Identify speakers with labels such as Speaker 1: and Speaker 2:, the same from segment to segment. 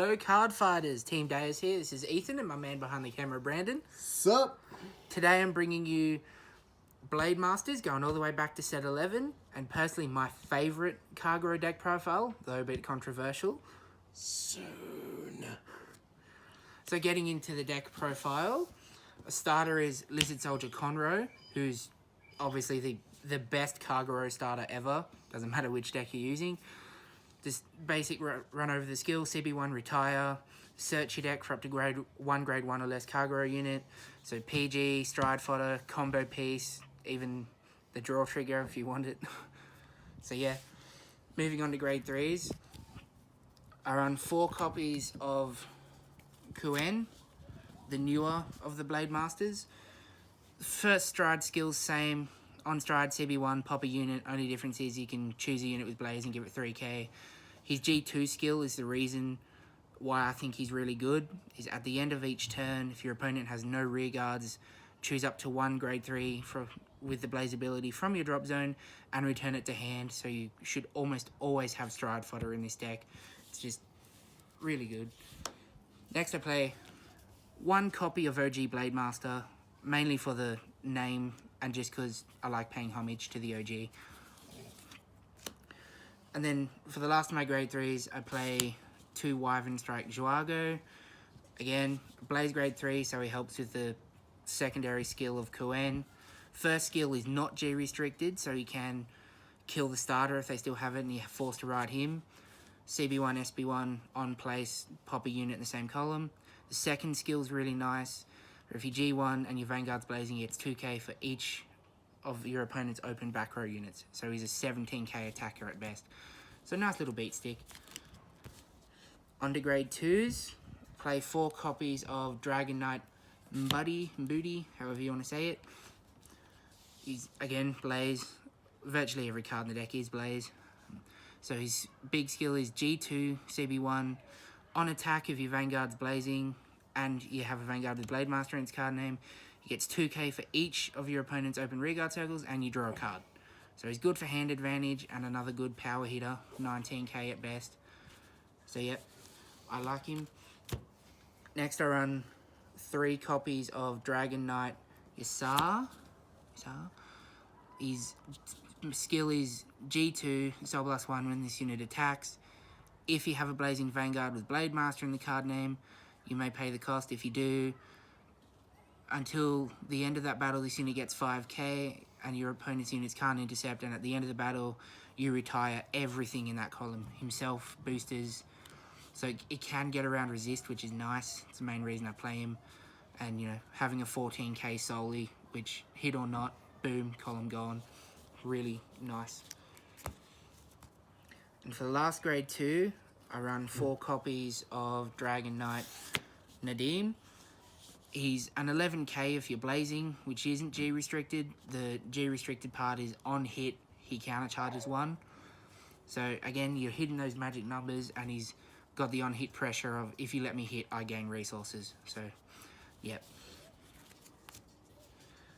Speaker 1: Hello, card fighters. Team Deus here. This is Ethan and my man behind the camera, Brandon.
Speaker 2: Sup?
Speaker 1: Today I'm bringing you Blademasters, going all the way back to set 11, and personally my favourite Kagero deck profile, though a bit controversial.
Speaker 2: Soon.
Speaker 1: So getting into the deck profile, a starter is Lizard Soldier Conroe, who's obviously the best Kagero starter ever. Doesn't matter which deck you're using. Just basic run over the skill, CB1 retire, search your deck for up to grade 1 or less Kagero unit. So PG, stride fodder, combo piece, even the draw trigger if you want it. So yeah, moving on to grade 3s. I run 4 copies of Kuen, the newer of the Blademasters. First stride skills same. On stride, CB1, pop a unit. Only difference is you can choose a unit with Blaze and give it 3k. His G2 skill is the reason why I think he's really good. Is at the end of each turn, if your opponent has no rear guards, choose up to 1 grade 3 with the Blaze ability from your drop zone and return it to hand. So you should almost always have stride fodder in this deck. It's just really good. Next I play 1 copy of OG Blademaster, mainly for the name and just because I like paying homage to the OG. And then for the last of my grade 3s, I play 2 Wyvern Strike Joago. Again, Blaze grade 3, so he helps with the secondary skill of Kuen. First skill is not G restricted, so you can kill the starter if they still have it and you're forced to ride him. CB1, SB1 on place, pop a unit in the same column. The second skill is really nice. If you G1 and your Vanguard's blazing, it's 2k for each of your opponent's open back row units. So he's a 17k attacker at best. So nice little beat stick. On to grade 2s, play 4 copies of Dragon Knight Mbooty, however you want to say it. He's, again, Blaze. Virtually every card in the deck is Blaze. So his big skill is G2, CB1. On attack, if your Vanguard's blazing, and you have a Vanguard with Blademaster in its card name, he gets 2k for each of your opponent's open rearguard circles, and you draw a card. So he's good for hand advantage, and another good power hitter, 19k at best. So yep, I like him. Next I run 3 copies of Dragon Knight Isar. His skill is G2, Soul Blast 1 when this unit attacks. If you have a Blazing Vanguard with Blademaster in the card name, you may pay the cost. If you do, until the end of that battle, this unit gets 5k, and your opponent's units can't intercept, and at the end of the battle, you retire everything in that column. Himself, boosters, so it can get around resist, which is nice. It's the main reason I play him. And, you know, having a 14k solely, which hit or not, boom, column gone. Really nice. And for the last grade 2, I run 4 copies of Dragon Knight Nadim. He's an 11k if you're blazing, which isn't G restricted. The G restricted part is on hit, he countercharges 1. So again, you're hitting those magic numbers, and he's got the on hit pressure of if you let me hit, I gain resources. So, yep.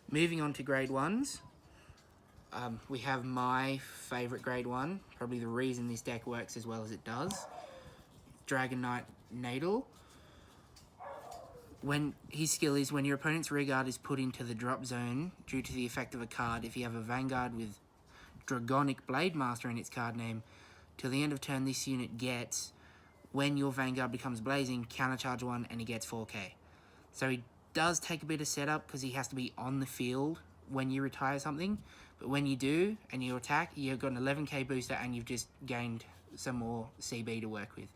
Speaker 1: Moving on to grade 1s. We have my favourite grade 1, probably the reason this deck works as well as it does. Dragon Knight Nadal. When his skill is when your opponent's rearguard is put into the drop zone due to the effect of a card, if you have a Vanguard with Dragonic Blademaster in its card name, till the end of turn this unit gets, when your Vanguard becomes blazing, countercharge 1 and he gets 4k. So he does take a bit of setup because he has to be on the field when you retire something, but when you do and you attack, you've got an 11k booster and you've just gained some more CB to work with.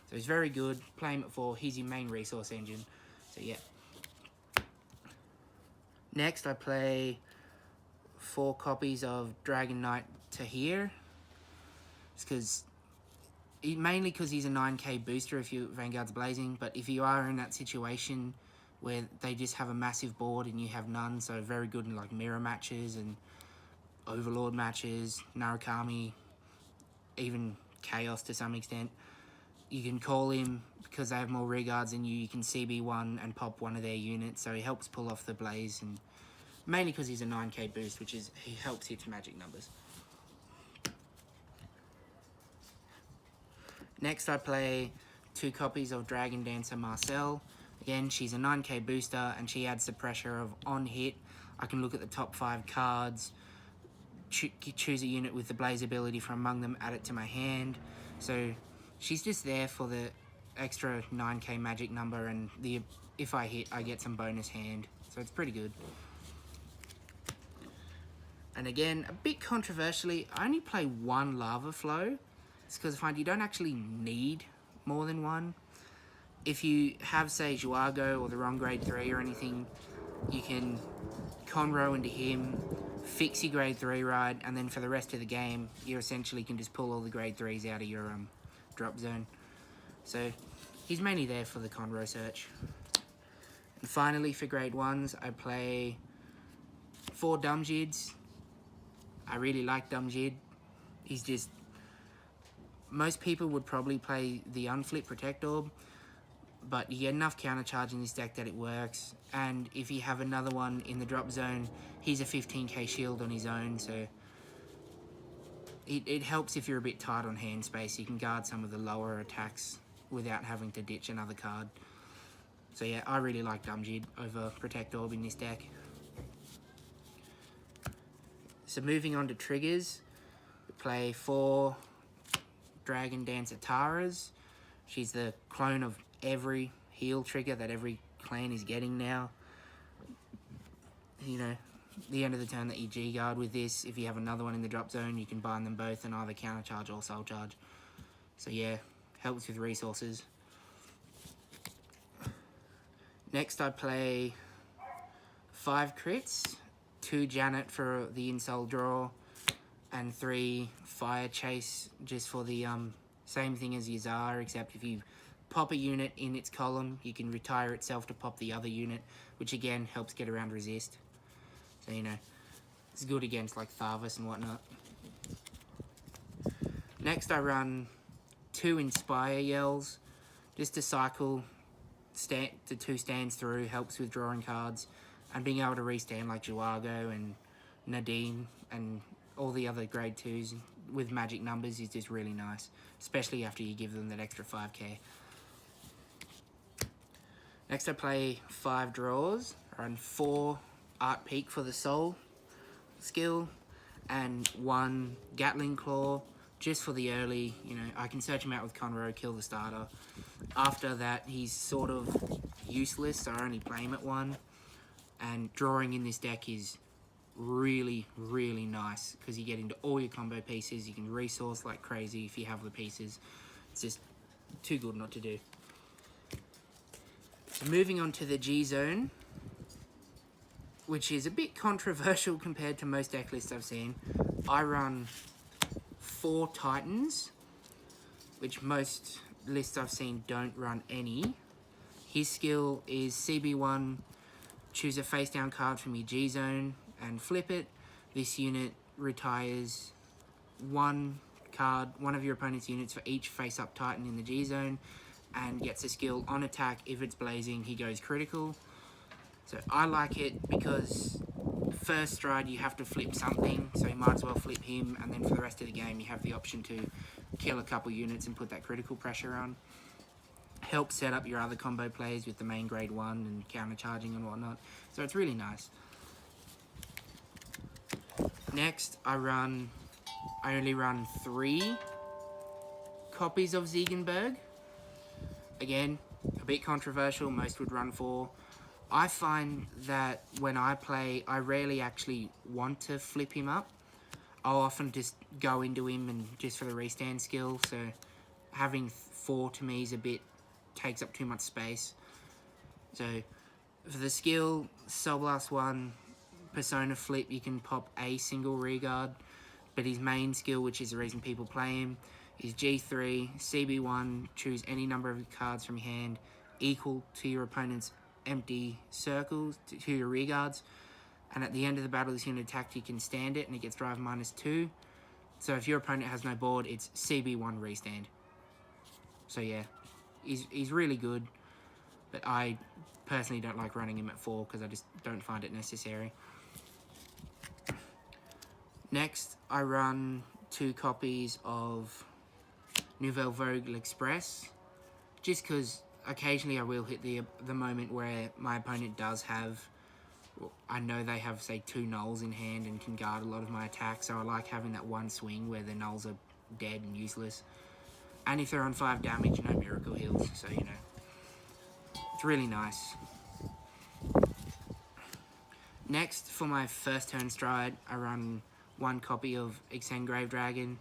Speaker 1: So he's very good. Play him at 4. He's your main resource engine. So yeah. Next I play 4 copies of Dragon Knight Tahir. It's because mainly because he's a 9k booster if your Vanguard's blazing, but if you are in that situation where they just have a massive board and you have none, so very good in like mirror matches and Overlord matches, Narukami, even Chaos to some extent, you can call him because they have more rearguards than you. You can CB1 and pop one of their units, so he helps pull off the blaze, and mainly because he's a 9k boost, which is he helps hit magic numbers. Next I play 2 copies of Dragon Dancer Marcel. Again, she's a 9k booster and she adds the pressure of on hit. I can look at the top 5 cards, choose a unit with the Blaze ability from among them, add it to my hand. So she's just there for the extra 9k magic number, and if I hit, I get some bonus hand. So it's pretty good. And again, a bit controversially, I only play 1 Lava Flow. It's because I find you don't actually need more than 1. If you have, say, Juago or the wrong grade 3 or anything, you can Conroe into him, fix your grade 3 ride, and then for the rest of the game, you essentially can just pull all the grade 3s out of your drop zone. So he's mainly there for the Conroe search. And finally, for grade 1s, I play 4 Dumjids. I really like Dumjid. He's just... Most people would probably play the Unflip Protect Orb, but you get enough countercharge in this deck that it works. And if you have another one in the drop zone, he's a 15k shield on his own, so it helps if you're a bit tight on hand space. You can guard some of the lower attacks without having to ditch another card. So yeah, I really like Dumjid over Protect Orb in this deck. So moving on to triggers, we play 4 Dragon Dancer Taras. She's the clone of every heal trigger that every clan is getting now. You know, the end of the turn that you G-guard with this, if you have another one in the drop zone, you can bind them both and either counter charge or soul charge. So yeah, helps with resources. Next I play 5 crits, 2 Janet for the insole draw, and 3 Fire Chase just for the same thing as Yazar, except if you pop a unit in its column, you can retire itself to pop the other unit, which again helps get around resist. So you know, it's good against like Tharvis and whatnot. Next I run 2 Inspire Yells, just to cycle the 2 stands through, helps with drawing cards, and being able to restand like Juago and Nadine and all the other grade 2s with magic numbers is just really nice, especially after you give them that extra 5k. Next I play 5 draws, I run 4 Art Peak for the soul skill, and 1 Gatling Claw, just for the early, you know, I can search him out with Conroe, kill the starter. After that, he's sort of useless, so I only play him at 1. And drawing in this deck is really, really nice, because you get into all your combo pieces, you can resource like crazy if you have the pieces. It's just too good not to do. So moving on to the G zone, which is a bit controversial compared to most deck lists I've seen. I run 4 Titans, which most lists I've seen don't run any. His skill is CB1, choose a face down card from your G zone and flip it. This unit retires 1 card, one of your opponent's units for each face up Titan in the G zone, and gets a skill on attack. If it's blazing, he goes critical. So I like it because first stride you have to flip something, so you might as well flip him, and then for the rest of the game you have the option to kill a couple units and put that critical pressure on. Help set up your other combo plays with the main grade 1 and counter charging and whatnot. So it's really nice. Next I only run 3 copies of Ziegenberg. Again, a bit controversial, most would run 4. I find that when I play, I rarely actually want to flip him up. I'll often just go into him and just for the restand skill, so having 4 to me is takes up too much space. So for the skill, Soul Blast 1, Persona Flip, you can pop a single reguard, but his main skill, which is the reason people play him, is G3, CB1, choose any number of cards from your hand equal to your opponent's empty circles, to your rearguards, and at the end of the battle this unit attacked, you can stand it and it gets drive -2. So if your opponent has no board, it's CB1 restand. So yeah, he's really good, but I personally don't like running him at 4 because I just don't find it necessary. Next I run 2 copies of Nouvelle Vogue L'Express, just because occasionally I will hit the moment where my opponent does have, I know they have, say, 2 nulls in hand and can guard a lot of my attacks, so I like having that one swing where the nulls are dead and useless. And if they're on 5 damage, no miracle heals, so, you know, it's really nice. Next, for my first turn stride, I run 1 copy of Extend Grave Dragon.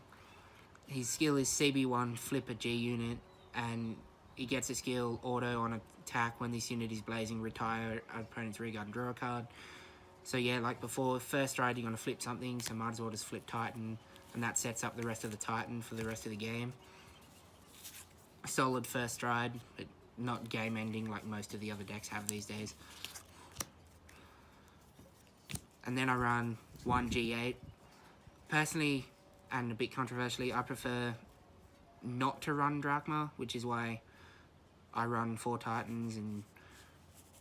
Speaker 1: His skill is CB1, flip a G unit, and he gets a skill auto on attack when this unit is blazing, retire opponent's rearguard and draw a card. So yeah, like before, first stride you're going to flip something, so might as well just flip Titan, and that sets up the rest of the Titan for the rest of the game. Solid first stride, but not game ending like most of the other decks have these days. And then I run 1 G8. Personally, and a bit controversially, I prefer not to run Drachma, which is why I run 4 Titans, and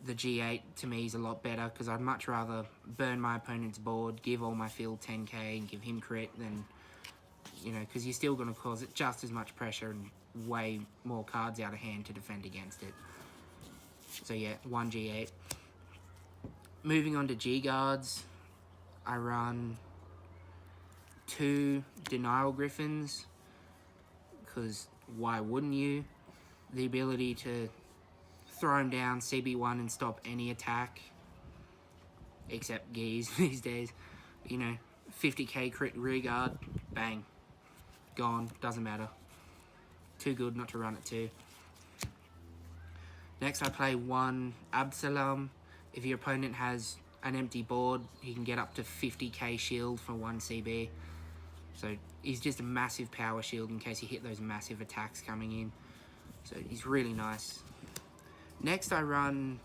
Speaker 1: the G8 to me is a lot better, because I'd much rather burn my opponent's board, give all my field 10k and give him crit than, you know, because you're still going to cause it just as much pressure and way more cards out of hand to defend against it. So yeah, 1 G8. Moving on to G-Guards, I run 2 Denial Griffins, because why wouldn't you? The ability to throw him down, CB1, and stop any attack, except Geese these days. You know, 50k crit rearguard, bang, gone, doesn't matter. Too good not to run it too. Next I play 1 Absalom. If your opponent has an empty board, he can get up to 50k shield for 1 CB. So he's just a massive power shield in case you hit those massive attacks coming in. So he's really nice. Next I run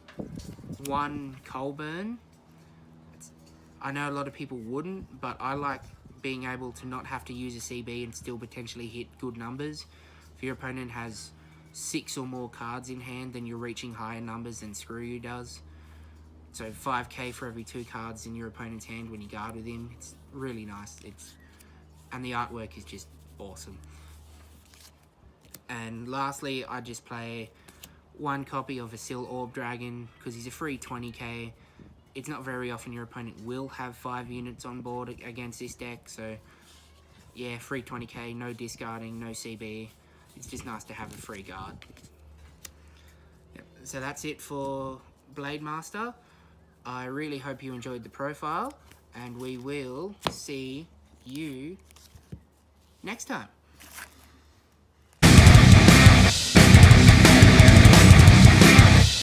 Speaker 1: 1 Colburn. I know a lot of people wouldn't, but I like being able to not have to use a CB and still potentially hit good numbers. If your opponent has 6 or more cards in hand, then you're reaching higher numbers than Screw You does. So 5k for every 2 cards in your opponent's hand when you guard with him. It's really nice. And the artwork is just awesome. And lastly, I just play 1 copy of Asil Orb Dragon, because he's a free 20k. It's not very often your opponent will have 5 units on board against this deck, so yeah, free 20k, no discarding, no CB. It's just nice to have a free guard. Yep. So that's it for Blademaster. I really hope you enjoyed the profile, and we will see you next time.